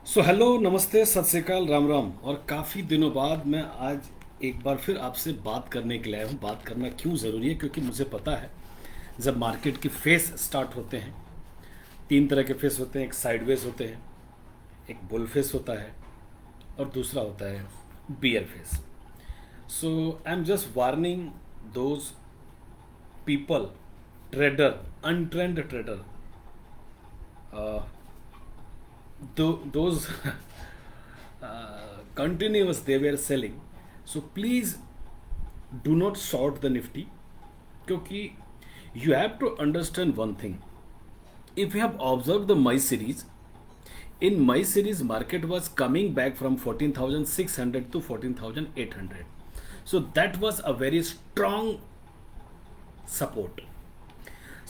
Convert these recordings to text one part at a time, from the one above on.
So hello, नमस्ते, सत श्री अकाल, राम राम। और काफ़ी दिनों बाद मैं आज एक बार फिर आपसे बात करने के लिए आया हूँ। बात करना क्यों ज़रूरी है? क्योंकि मुझे पता है जब मार्केट की फेस स्टार्ट होते हैं, तीन तरह के फेस होते हैं। एक साइडवेज होते हैं, एक बुल फेस होता है, और दूसरा होता है bear phase. So I am just warning those people, trader, untrained trader, those continuous they were selling. So please do not short the nifty, क्योंकि you have to understand one thing. If you have observed the my series, in my series market was coming back from 14,600 to 14,800. So that was a very strong support.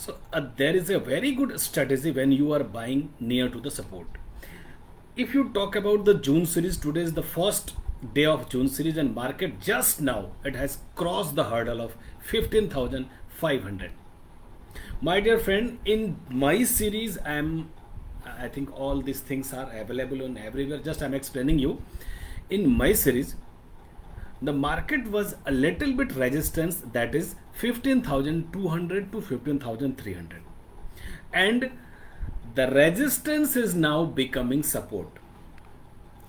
So there is a very good strategy when you are buying near to the support. If you talk about the June series, today is the first day of June series, and market just now it has crossed the hurdle of 15,500. My dear friend, in my series, I think all these things are available on everywhere. Just I'm explaining you. In my series, the market was a little bit resistance, that is 15,200 to 15,300, and the resistance is now becoming support.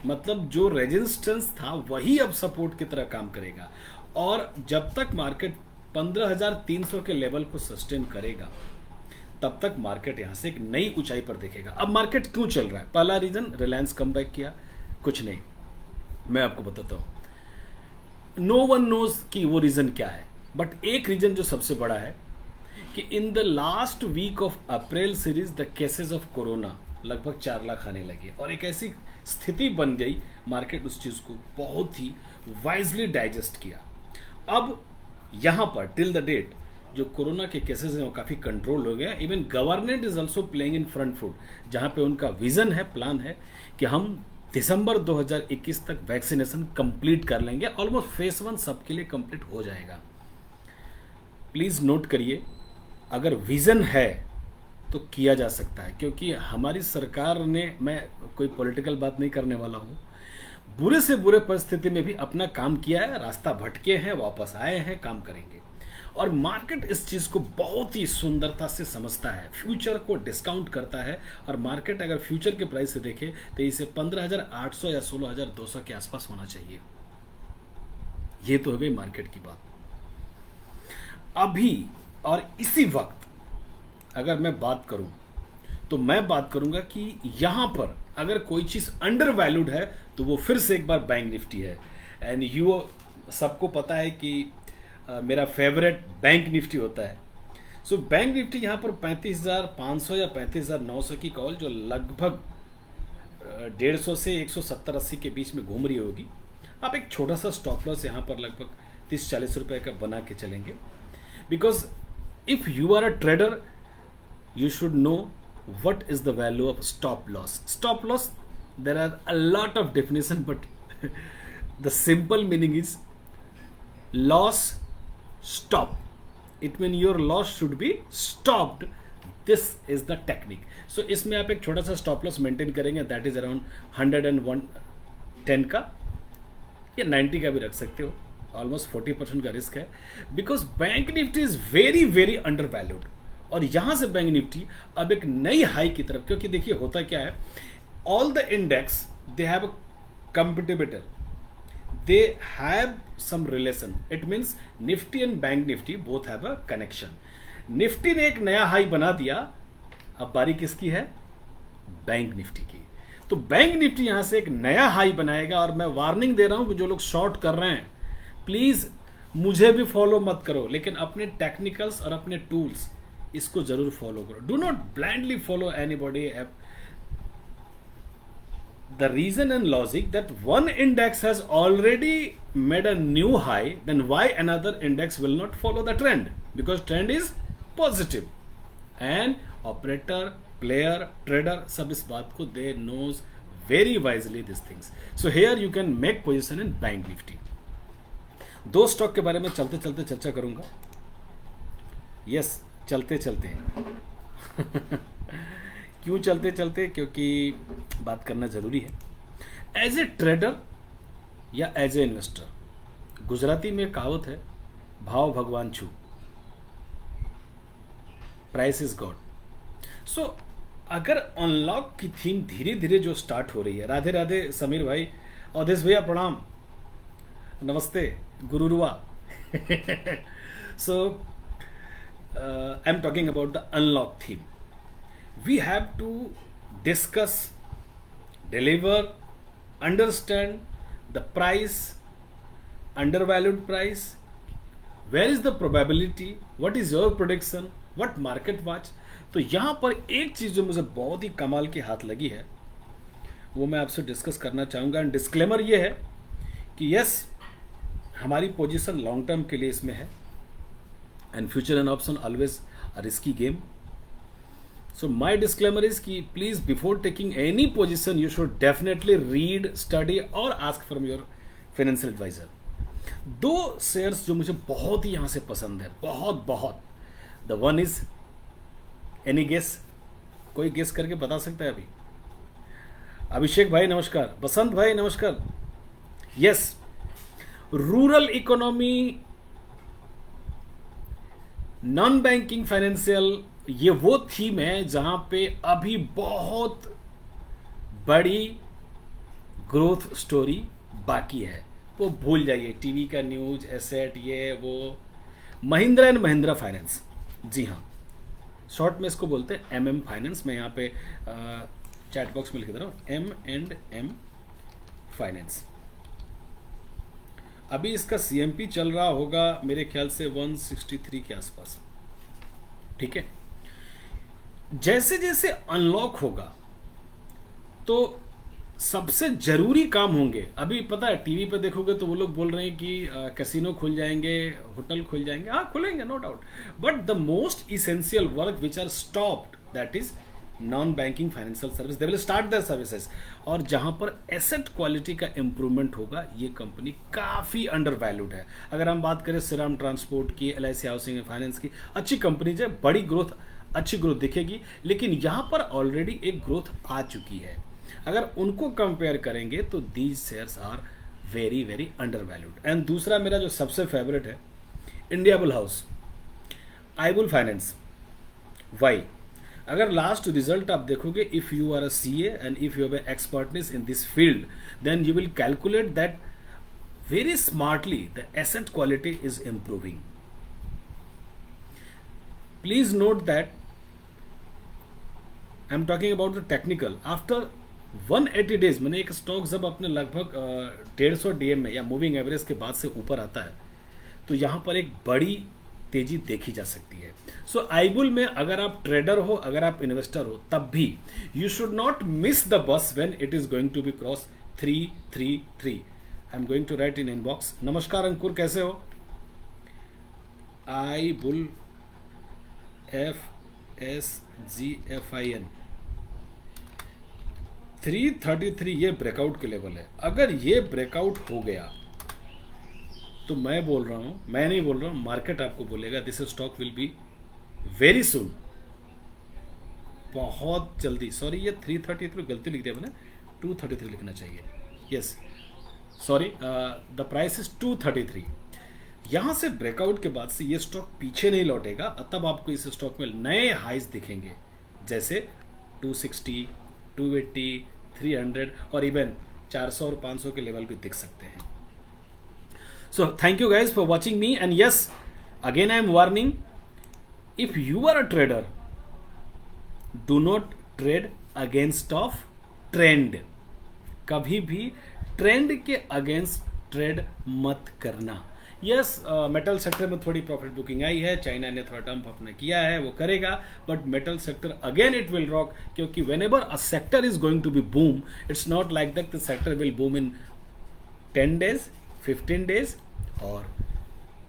मतलब जो resistance था वही अब support की तरह काम करेगा। और जब तक मार्केट 15,300 के लेवल को सस्टेन करेगा, तब तक मार्केट यहां से एक नई ऊंचाई पर देखेगा। अब मार्केट क्यों चल रहा है? पहला रीजन, रिलायंस कम बैक किया। कुछ नहीं, मैं आपको बताता हूं। नो वन नोज कि वो रीजन क्या है, बट एक रीजन जो सबसे बड़ा है कि in the last week of April series the cases of corona लगभग 4 लाख आने लगे, और एक ऐसी स्थिति बन गई, मार्केट उस चीज को बहुत ही वाइजली डाइजेस्ट किया। अब यहां पर टिल द डेट जो कोरोना के केसेस हैं वो काफी कंट्रोल हो गया। Even government is also playing in front foot, जहां पे उनका विजन है, प्लान है कि हम दिसंबर 2021 तक वैक्सीनेशन कंप्लीट कर लेंगे। ऑलमोस्ट फेस 1 सबके लिए कंप्लीट हो जाएगा। प्लीज नोट करिए, अगर विजन है तो किया जा सकता है, क्योंकि हमारी सरकार ने, मैं कोई पॉलिटिकल बात नहीं करने वाला हूं, बुरे से बुरे परिस्थिति में भी अपना काम किया है। रास्ता भटके हैं, वापस आए हैं, काम करेंगे। और मार्केट इस चीज को बहुत ही सुंदरता से समझता है, फ्यूचर को डिस्काउंट करता है। और मार्केट अगर फ्यूचर के प्राइस से देखे तो इसे 15,800 या 16,200 के आसपास होना चाहिए। ये तो हो गई मार्केट की बात। अभी और इसी वक्त अगर मैं बात करूं तो मैं बात करूंगा कि यहां पर अगर कोई चीज अंडर वैल्यूड है तो वो फिर से एक बार बैंक निफ्टी है। एंड यू सबको पता है कि मेरा फेवरेट बैंक निफ्टी होता है। सो बैंक निफ्टी यहां पर 35,500 या 35,900 की कॉल, जो लगभग 150 से 170-80 के बीच में घूम रही होगी। आप एक छोटा सा स्टॉप लॉस यहां पर लगभग 30-40 रुपए का बना के चलेंगे, because if you are a trader you should know what is the value of stop loss. Stop loss, there are a lot of definition, but the simple meaning is loss stop. It means your loss should be stopped. This is the technique. So इसमें आप एक छोटा सा stop loss maintain करेंगे, that is around 110 का या 90 का भी रख सकते हो। ऑलमोस्ट 40% का रिस्क है, because bank Nifty is very very under valued. और यहां से बैंक निफ्टी अब एक नई हाई की तरफ, क्योंकि देखिए होता क्या है, all the index they have a compatibility, they have some relation. It means Nifty and bank Nifty both have a connection. Nifty ने एक नया हाई बना दिया, अब बारी किसकी है? बैंक निफ्टी की। तो बैंक निफ्टी यहां से एक नया हाई बनाएगा, और मैं वार्निंग दे रहा हूं कि जो लोग शॉर्ट कर रहे हैं, प्लीज मुझे भी फॉलो मत करो, लेकिन अपने टेक्निकल्स और अपने टूल्स इसको जरूर फॉलो करो। Do not blindly follow anybody. The reason and logic that one index has already made a new high, then why another index will not follow the trend? Because trend is positive, and operator, player, trader सब इस बात को they knows very wisely this things. So here you can make position in bank Nifty. दो stock के बारे में चलते चलते चर्चा करूंगा। यस, चलते चलते क्यों चलते चलते, क्योंकि बात करना ज़रूरी है। एज ए ट्रेडर या एज ए इन्वेस्टर, गुजराती में कहावत है, भाव भगवान छू, प्राइस इज गॉड। सो अगर अनलॉक की थीम धीरे धीरे जो स्टार्ट हो रही है, राधे राधे समीर भाई, अवधेश भैया प्रणाम, नमस्ते गुरुरुआ। So I am talking about the unlock theme. We have to discuss, deliver, understand the price, undervalued price, where is the probability, what is your prediction, what market watch। तो यहाँ पर एक चीज़ जो मुझे बहुत ही कमाल की हाथ लगी है वो मैं आपसे डिस्कस करना चाहूँगा। एंड डिस्क्लेमर ये है कि यस, हमारी पोजीशन लॉन्ग टर्म के लिए इसमें है, and future and option always a risky game. So my disclaimer is कि please before taking any position you should definitely read, study और ask from your financial advisor। दो shares जो मुझे बहुत ही यहाँ से पसंद है, बहुत बहुत। The one is, any guess, कोई गेस करके बता सकता है अभी? अभिषेक भाई नमस्कार, बसंत भाई नमस्कार। Yes, rural economy, non banking financial, ये वो थीम है जहां पे अभी बहुत बड़ी ग्रोथ स्टोरी बाकी है। वो भूल जाइए टीवी का न्यूज, एसेट, ये वो। महिंद्रा एंड महिंद्रा फाइनेंस, जी हाँ, शॉर्ट में इसको बोलते हैं MM फाइनेंस। मैं यहाँ पे चैट बॉक्स में लिख दे रहा हूँ, M&M फाइनेंस। अभी इसका CMP चल रहा होगा मेरे ख्याल से 163 के आसपास, ठीक है। जैसे जैसे अनलॉक होगा तो सबसे जरूरी काम होंगे। अभी पता है टीवी पे देखोगे तो वो लोग बोल रहे हैं कि कैसीनो खुल जाएंगे, होटल खुल जाएंगे, हाँ खुलेंगे, no doubt, but the most essential work which are stopped, that is non banking financial service, they will start their services. और जहां पर एसेट क्वालिटी का इंप्रूवमेंट होगा, ये कंपनी काफी अंडर वैल्यूड है। अगर हम बात करें श्रीराम ट्रांसपोर्ट की, LIC हाउसिंग एंड फाइनेंस की, अच्छी कंपनी है, बड़ी ग्रोथ, अच्छी ग्रोथ दिखेगी, लेकिन यहां पर ऑलरेडी एक ग्रोथ आ चुकी है। अगर उनको कंपेयर करेंगे तो these shares are very very undervalued. And दूसरा मेरा जो सबसे फेवरेट है, India bull house, Ibull finance. Why? अगर लास्ट रिजल्ट आप देखोगे, if you are a CA and if you have expertness in this field, then you will calculate that very smartly the asset quality is improving. Please note that I am talking about the technical. After 180 days, मैंने एक stock जब अपने लगभग 150 DM में या moving average के बाद से ऊपर आता है तो यहां पर एक बड़ी तेजी देखी जा सकती है। सो आईबुल में अगर आप ट्रेडर हो, अगर आप इन्वेस्टर हो, तब भी you should not miss the bus when it is going to be cross 333। I am going to write in inbox. नमस्कार अंकुर, कैसे हो? आईबुल FSGFIN 333 ये ब्रेकआउट के लेवल है। अगर ये ब्रेकआउट हो गया तो मैं बोल रहा हूं, मैं नहीं बोल रहा हूं, मार्केट आपको बोलेगा this stock will be very soon, बहुत जल्दी। सॉरी, ये 333 गलती लिख दिया मैंने, 233 लिखना चाहिए। Yes sorry, the price is 233। यहां से ब्रेकआउट के बाद से ये स्टॉक पीछे नहीं लौटेगा, तब आपको इस स्टॉक में नए हाइज दिखेंगे, जैसे 260, 280, 300 और इवन 400 और 500 के लेवल भी दिख सकते हैं। So thank you guys for watching me, and yes, again I am warning, if you are a trader, do not trade against of trend। कभी भी ट्रेंड के अगेंस्ट ट्रेड मत करना। यस, मेटल सेक्टर में थोड़ी प्रॉफिट बुकिंग आई है, China ने थोड़ा डंप अपने किया है, वो करेगा, but metal sector again it will rock, क्योंकि whenever a sector is going to be boom, it's not like that the sector will boom in 10 days, 15 days और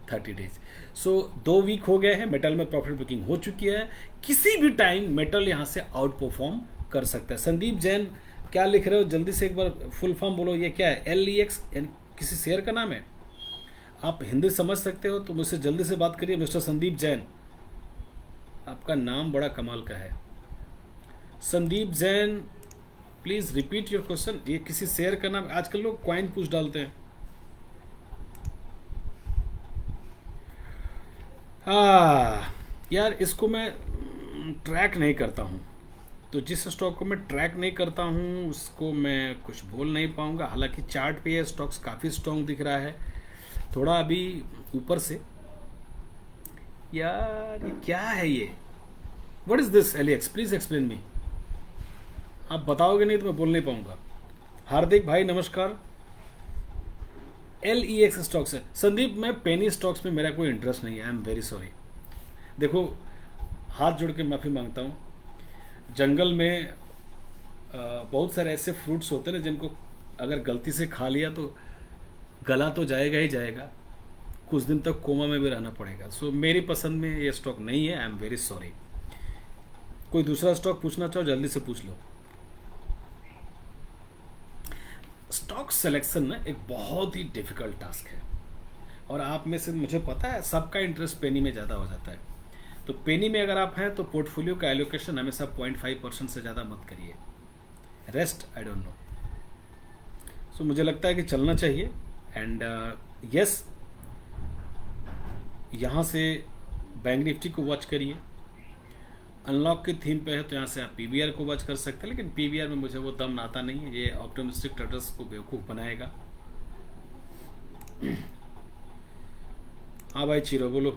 30 days। सो 2 वीक हो गए हैं, मेटल में प्रॉफिट बुकिंग हो चुकी है, किसी भी टाइम मेटल यहां से आउट परफॉर्म कर सकता है। संदीप जैन, क्या लिख रहे हो? जल्दी से एक बार फुल फॉर्म बोलो, ये क्या है? LEX किसी शेयर का नाम है? आप हिंदी समझ सकते हो तो मुझसे जल्दी से बात करिए। मिस्टर संदीप जैन, आपका नाम बड़ा कमाल का है। Sandeep Jain, please repeat your question. ये किसी शेयर का नाम, आजकल लोग क्वाइन पूछ डालते हैं। यार इसको मैं ट्रैक नहीं करता हूँ, तो जिस स्टॉक को मैं ट्रैक नहीं करता हूँ उसको मैं कुछ बोल नहीं पाऊंगा। हालांकि चार्ट पे ये स्टॉक्स काफ़ी स्ट्रॉन्ग दिख रहा है, थोड़ा अभी ऊपर से। यार ये क्या है ये, व्हाट इज दिस एलियक्स, प्लीज एक्सप्लेन मी। आप बताओगे नहीं तो मैं बोल नहीं पाऊंगा। हार्दिक भाई नमस्कार। LEX स्टॉक्स है संदीप, मैं पेनी स्टॉक्स में मेरा कोई इंटरेस्ट नहीं है, आई एम वेरी सॉरी। देखो, हाथ जोड़ के माफ़ी मांगता हूँ। जंगल में बहुत सारे ऐसे फ्रूट्स होते हैं ना जिनको अगर गलती से खा लिया तो गला तो जाएगा ही जाएगा, कुछ दिन तक कोमा में भी रहना पड़ेगा। सो मेरी पसंद में ये स्टॉक नहीं है, आई एम वेरी सॉरी। कोई दूसरा स्टॉक पूछना चाहो जल्दी से पूछ लो। स्टॉक सिलेक्शन ना एक बहुत ही डिफिकल्ट टास्क है, और आप में से मुझे पता है सबका इंटरेस्ट पेनी में ज़्यादा हो जाता है। तो पेनी में अगर आप हैं तो पोर्टफोलियो का एलोकेशन हमेशा 0.5% से ज़्यादा मत करिए, रेस्ट आई डोंट नो। सो मुझे लगता है कि चलना चाहिए। एंड यस, यहाँ से बैंक निफ्टी को वॉच करिए। अनलॉक की थीम पे है तो यहाँ से आप PVR को वॉच कर सकते हैं, लेकिन PVR में मुझे वो दम आता नहीं है, ये ऑप्टिमिस्टिक ट्रेडर्स को बेवकूफ़ बनाएगा। हाँ भाई चीरो बोलो,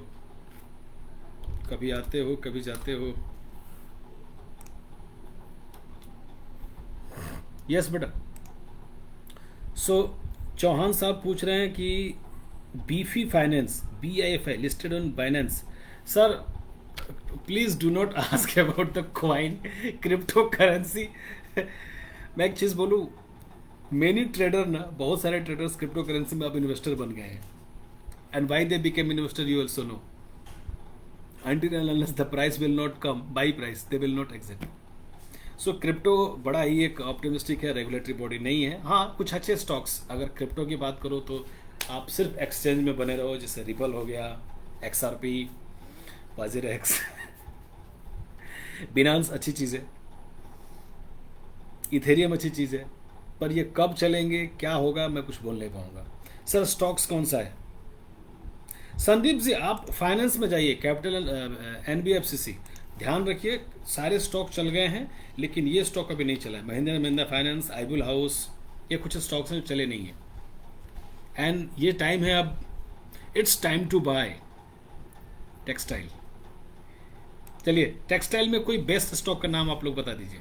कभी आते हो कभी जाते हो। यस बेटा। सो चौहान साहब पूछ रहे हैं कि beefy finance BIFI listed on Binance. Sir please do not ask about the coin crypto currency. मैं एक चीज़ बोलूँ, मेनी ट्रेडर ना, बहुत सारे ट्रेडर्स क्रिप्टो करेंसी में अब इन्वेस्टर बन गए हैं। And why they became investor you also know. until and unless the price will not come by price they will not exit। So crypto बड़ा ही एक ऑप्टिमिस्टिक है, रेगुलेटरी बॉडी नहीं है। हाँ कुछ अच्छे स्टॉक्स, अगर क्रिप्टो की बात करो तो आप सिर्फ एक्सचेंज में बने रहो, जैसे रिपल हो गया, XRP, वाजिर एक्स, बिनांस अच्छी चीज़ है, इथेरियम अच्छी चीज़ है, पर ये कब चलेंगे क्या होगा मैं कुछ बोल नहीं पाऊंगा। सर स्टॉक्स कौन सा है? संदीप जी आप फाइनेंस में जाइए, कैपिटल NBFCC, ध्यान रखिए सारे स्टॉक चल गए हैं लेकिन ये स्टॉक अभी नहीं चला है। महिंद्रा महिंद्रा फाइनेंस, आइबुल हाउस, ये कुछ स्टॉक्स हैं जो चले नहीं हैं। एंड ये टाइम है अब, it's time to buy textile. चलिए टेक्सटाइल में कोई बेस्ट स्टॉक का नाम आप लोग बता दीजिए।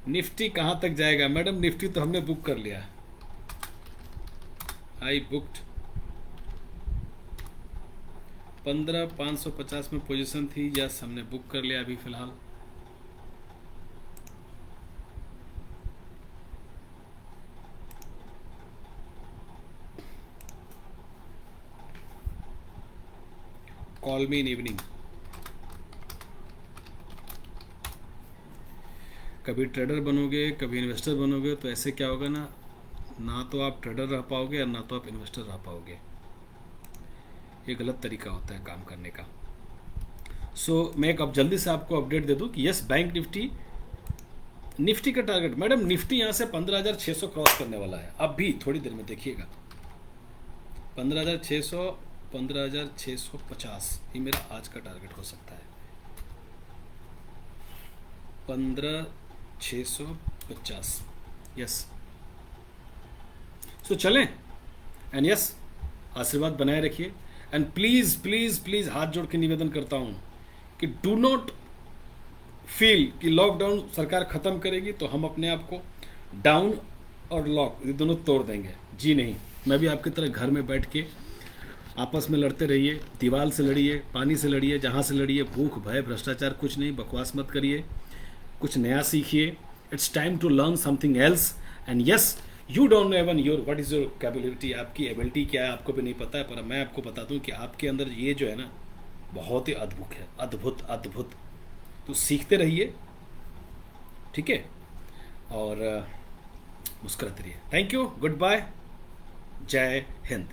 निफ्टी कहाँ तक जाएगा? मैडम निफ्टी तो हमने बुक कर लिया, आई बुक्ड 15,550 में पोजीशन थी, यस हमने बुक कर लिया अभी फिलहाल। Call me in evening. कभी ट्रेडर बनोगे कभी इन्वेस्टर बनोगे तो ऐसे क्या होगा ना तो आप ट्रेडर रह पाओगे और ना तो आप इन्वेस्टर रह पाओगे। ये गलत तरीका होता है काम करने का। सो मैं एक अब जल्दी से आपको अपडेट दे दूं कि यस बैंक निफ्टी का टारगेट, मैडम निफ्टी यहाँ से 15,600 क्रॉस करने वाला है अभी थोड़ी देर में, देखिएगा 15,600 15,650 ये मेरा आज का टारगेट हो सकता है, 15,650। यस सो चलें। एंड यस आशीर्वाद बनाए रखिए। एंड प्लीज़ प्लीज़ प्लीज़ हाथ जोड़ के निवेदन करता हूँ कि डू नॉट फील कि लॉकडाउन सरकार ख़त्म करेगी तो हम अपने आप को डाउन और लॉक ये दोनों तोड़ देंगे। जी नहीं, मैं भी आपकी तरह घर में बैठ के आपस में लड़ते रहिए, दीवार से लड़िए, पानी से लड़िए, जहाँ से लड़िए, भूख भय भ्रष्टाचार कुछ नहीं, बकवास मत करिए, कुछ नया सीखिए। It's time to learn something else. And yes you don't know even your what is your capability, आपकी एबिलिटी क्या है आपको भी नहीं पता है, पर मैं आपको बता दूं कि आपके अंदर ये जो है ना बहुत ही अद्भुत है, अद्भुत अद्भुत। तो सीखते रहिए, ठीक है, और मुस्कुराते रहिए। थैंक यू, गुड बाय, जय हिंद।